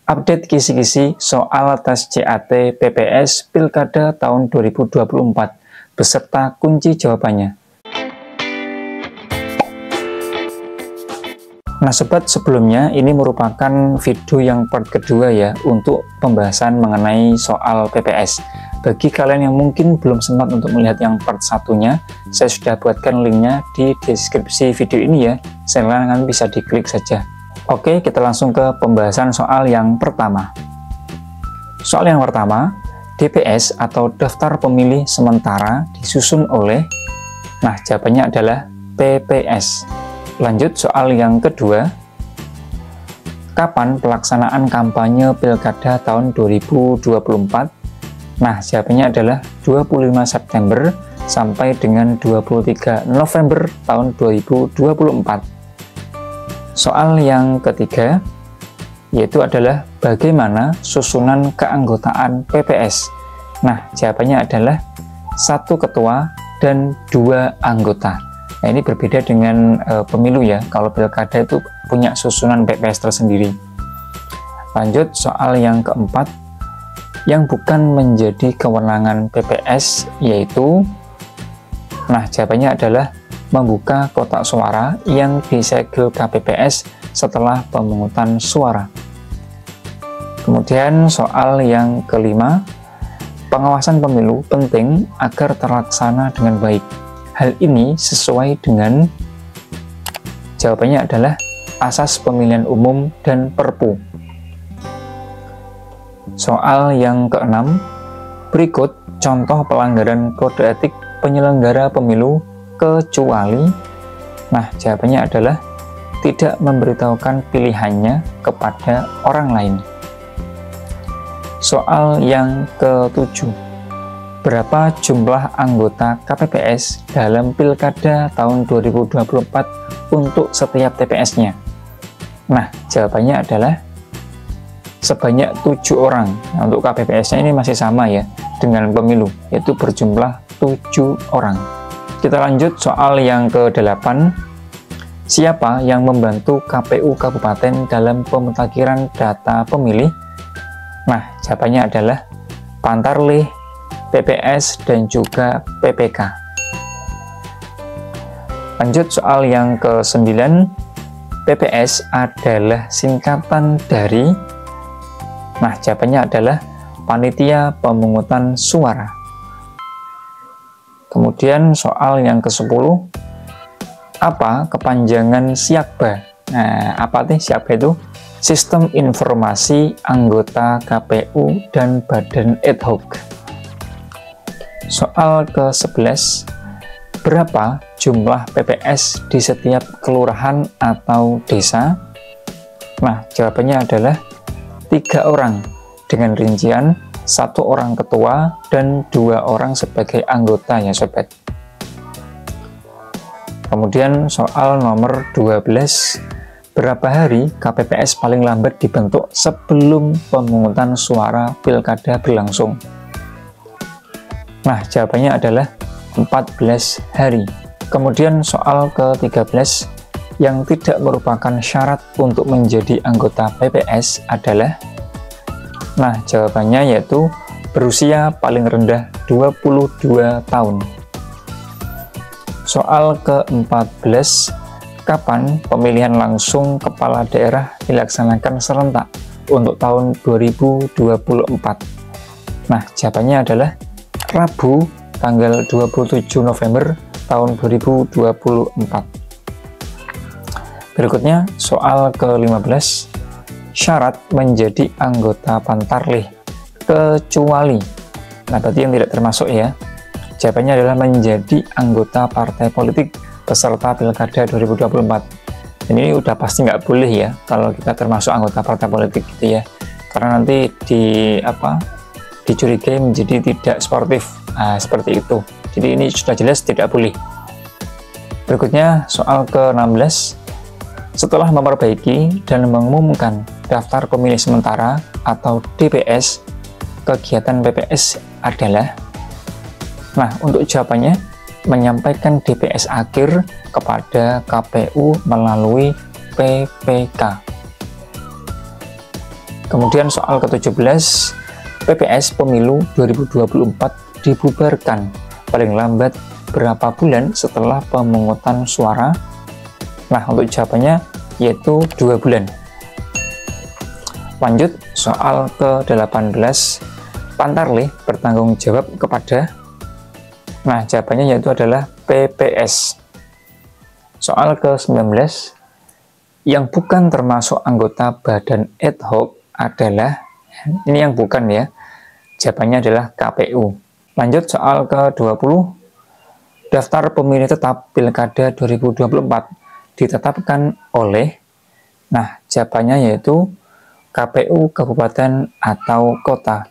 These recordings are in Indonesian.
Update kisi-kisi soal tes CAT PPS Pilkada tahun 2024 beserta kunci jawabannya. Nah sobat, sebelumnya ini merupakan video yang part kedua ya untuk pembahasan mengenai soal PPS. Bagi kalian yang mungkin belum sempat untuk melihat yang part satunya, saya sudah buatkan linknya di deskripsi video ini ya, silakan bisa diklik saja. Oke, kita langsung ke pembahasan soal yang pertama. Soal yang pertama, DPS atau daftar pemilih sementara disusun oleh, nah jawabannya adalah PPS. Lanjut soal yang kedua, kapan pelaksanaan kampanye Pilkada tahun 2024? Nah, jawabannya adalah 25 September sampai dengan 23 November tahun 2024. Soal yang ketiga, yaitu adalah bagaimana susunan keanggotaan PPS. Nah, jawabannya adalah 1 ketua dan 2 anggota. Nah, ini berbeda dengan pemilu ya, kalau pilkada itu punya susunan PPS tersendiri. Lanjut soal yang keempat, yang bukan menjadi kewenangan PPS yaitu, nah jawabannya adalah membuka kotak suara yang disegel KPPS setelah pemungutan suara. Kemudian soal yang kelima, pengawasan pemilu penting agar terlaksana dengan baik. Hal ini sesuai dengan, jawabannya adalah asas pemilihan umum dan Perpu. Soal yang keenam, berikut contoh pelanggaran kode etik penyelenggara pemilu kecuali, nah jawabannya adalah tidak memberitahukan pilihannya kepada orang lain. Soal yang ketujuh, berapa jumlah anggota KPPS dalam Pilkada tahun 2024 untuk setiap TPS-nya? Nah jawabannya adalah sebanyak 7 orang. Nah, untuk KPPS-nya ini masih sama ya dengan pemilu, yaitu berjumlah 7 orang. Kita lanjut soal yang ke-8. Siapa yang membantu KPU Kabupaten dalam pemutakhiran data pemilih? Nah, jawabannya adalah Pantarlih, PPS, dan juga PPK. Lanjut soal yang ke-9. PPS adalah singkatan dari, nah jawabannya adalah Panitia Pemungutan Suara. Kemudian soal yang ke-10, apa kepanjangan SIAKBA? Nah, apa sih SIAKBA itu? Sistem Informasi Anggota KPU dan Badan Ad Hoc. Soal ke-11, berapa jumlah PPS di setiap kelurahan atau desa? Nah, jawabannya adalah 3 orang dengan rincian 1 orang ketua dan 2 orang sebagai anggota ya sobat. Kemudian soal nomor 12, berapa hari KPPS paling lambat dibentuk sebelum pemungutan suara pilkada berlangsung? Nah jawabannya adalah 14 hari. Kemudian soal ke-13, yang tidak merupakan syarat untuk menjadi anggota PPS adalah, nah jawabannya yaitu berusia paling rendah 22 tahun. Soal ke-14, kapan pemilihan langsung kepala daerah dilaksanakan serentak untuk tahun 2024? Nah jawabannya adalah Rabu tanggal 27 November tahun 2024. Berikutnya soal ke-15, syarat menjadi anggota Pantarlih kecuali, nah berarti yang tidak termasuk ya, jawabannya adalah menjadi anggota partai politik peserta Pilkada 2024. Ini udah pasti nggak boleh ya kalau kita termasuk anggota partai politik gitu ya, karena nanti dicurigai menjadi tidak sportif. Nah, seperti itu, jadi ini sudah jelas tidak boleh. Berikutnya soal ke-16, setelah memperbaiki dan mengumumkan daftar pemilih sementara atau DPS, kegiatan PPS adalah, nah untuk jawabannya menyampaikan DPS akhir kepada KPU melalui PPK. Kemudian soal ke-17, PPS Pemilu 2024 dibubarkan paling lambat berapa bulan setelah pemungutan suara? Nah, untuk jawabannya yaitu 2 bulan. Lanjut, soal ke-18, Pantarlih bertanggung jawab kepada? Nah, jawabannya yaitu adalah PPS. Soal ke-19, yang bukan termasuk anggota badan ad hoc adalah, ini yang bukan ya, jawabannya adalah KPU. Lanjut soal ke-20, daftar pemilih tetap Pilkada 2024 ditetapkan oleh, nah jawabannya yaitu KPU Kabupaten atau Kota.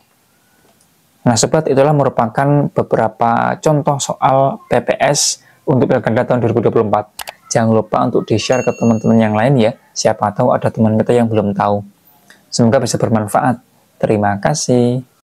Nah sobat, itulah merupakan beberapa contoh soal PPS untuk Pilkada tahun 2024. Jangan lupa untuk di-share ke teman-teman yang lain ya, siapa tahu ada teman kita yang belum tahu. Semoga bisa bermanfaat. Terima kasih.